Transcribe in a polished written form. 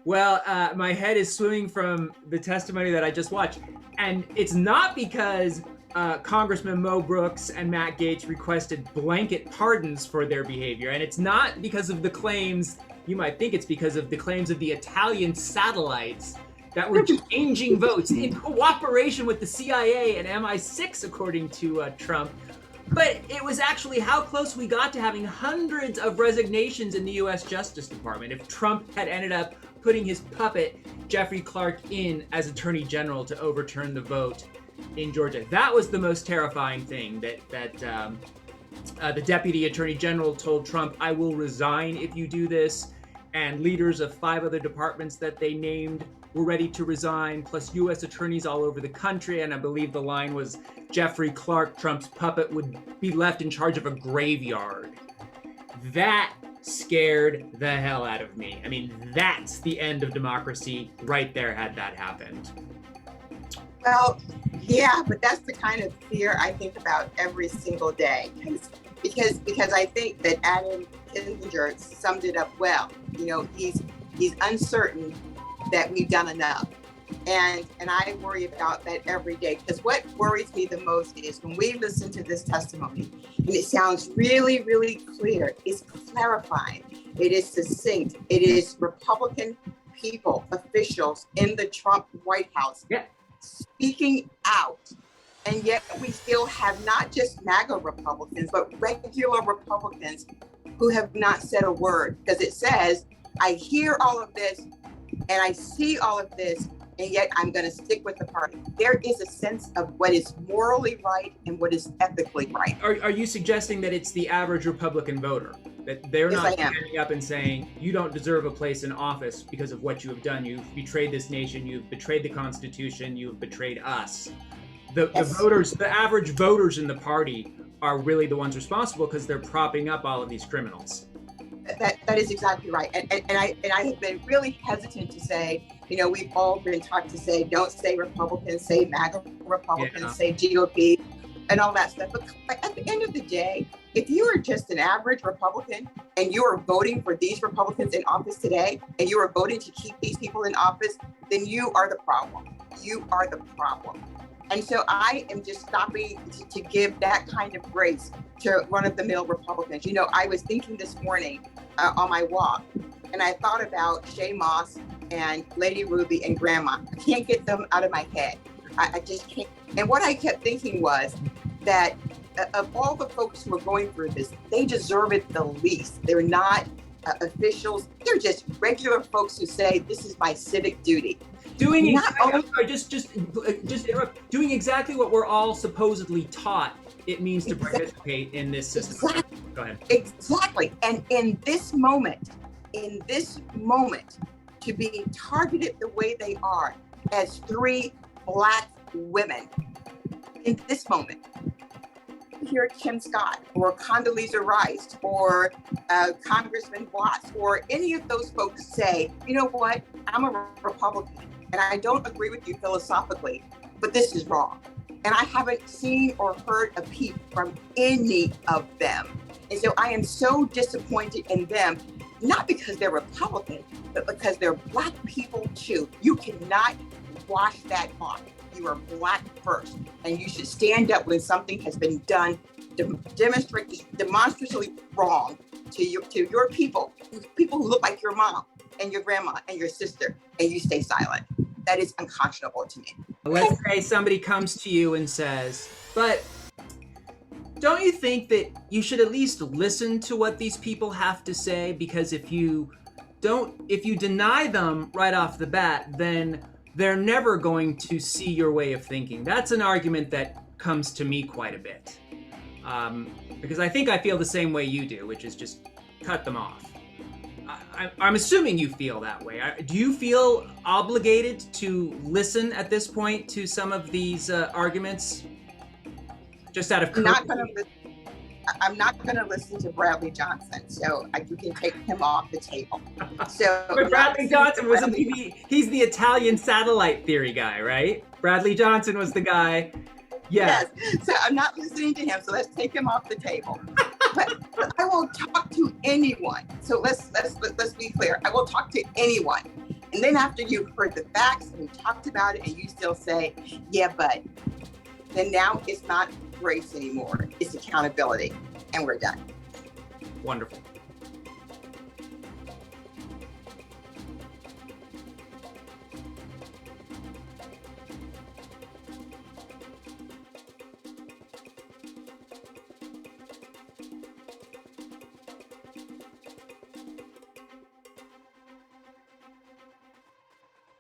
Well, my head is swimming from the testimony that I just watched. And it's not because Congressman Mo Brooks and Matt Gaetz requested blanket pardons for their behavior. And it's not because of the claims, you might think it's because of the claims of the Italian satellites that were changing votes in cooperation with the CIA and MI6, according to Trump. But it was actually how close we got to having hundreds of resignations in the U.S. Justice Department if Trump had ended up putting his puppet, Jeffrey Clark, in as Attorney General to overturn the vote in Georgia. That was the most terrifying thing, that the Deputy Attorney General told Trump, I will resign if you do this, and leaders of 5 other departments that they named were ready to resign, plus U.S. attorneys all over the country, and I believe the line was Jeffrey Clark, Trump's puppet, would be left in charge of a graveyard. That scared the hell out of me. I mean, that's the end of democracy right there had that happened. Well, yeah, but that's the kind of fear I think about every single day. Because I think that Adam Kinzinger summed it up well. You know, he's uncertain that we've done enough. And I worry about that every day, because what worries me the most is when we listen to this testimony, and it sounds really, really clear, it's clarifying, it is succinct, it is Republican people, officials in the Trump White House speaking out. And yet we still have not just MAGA Republicans, but regular Republicans who have not said a word, because it says, I hear all of this and I see all of this, and yet I'm going to stick with the party. There is a sense of what is morally right and what is ethically right. Are you suggesting that it's the average Republican voter? That they're not standing up and saying, you don't deserve a place in office because of what you have done. You've betrayed this nation. You've betrayed the Constitution. You've betrayed us. The voters, the average voters in the party are really the ones responsible because they're propping up all of these criminals. That is exactly right. And I have been really hesitant to say, you know, we've all been taught to say, don't say Republicans, say MAGA Republicans, say GOP and all that stuff. But at the end of the day, if you are just an average Republican and you are voting for these Republicans in office today, and you are voting to keep these people in office, then you are the problem. You are the problem. And so I am just stopping to give that kind of grace to run-of-the-mill Republicans. You know, I was thinking this morning on my walk, and I thought about Shay Moss and Lady Ruby and Grandma. I can't get them out of my head. I just can't. And what I kept thinking was that of all the folks who are going through this, they deserve it the least. They're not officials. They're just regular folks who say, this is my civic duty. Doing exactly what we're all supposedly taught it means to participate in this system. Exactly. Go ahead. Exactly. And in this moment, to be targeted the way they are as 3 Black women, in this moment, hear Kim Scott or Condoleezza Rice or Congressman Watts or any of those folks say, you know what, I'm a Republican and I don't agree with you philosophically, but this is wrong. And I haven't seen or heard a peep from any of them. And so I am so disappointed in them, not because they're Republican, but because they're Black people too. You cannot wash that off. You are Black first, and you should stand up when something has been done demonstrably wrong to your people who look like your mom and your grandma and your sister, and you stay silent. That is unconscionable to me. Let's say somebody comes to you and says, but don't you think that you should at least listen to what these people have to say? Because if you deny them right off the bat, then they're never going to see your way of thinking. That's an argument that comes to me quite a bit. Because I think I feel the same way you do, which is just cut them off. I'm assuming you feel that way. Do you feel obligated to listen at this point to some of these arguments? Just out of courtesy? I'm not going to listen to Bradley Johnson, so you can take him off the table. So, but Bradley Johnson wasn't he's the Italian satellite theory guy, right? Bradley Johnson was the guy. Yeah. Yes. So I'm not listening to him. So let's take him off the table. But I will talk to anyone. So let's be clear. I will talk to anyone And then after you've heard the facts and we talked about it and you still say, yeah, but then now it's not grace anymore, it's accountability, and we're done. Wonderful.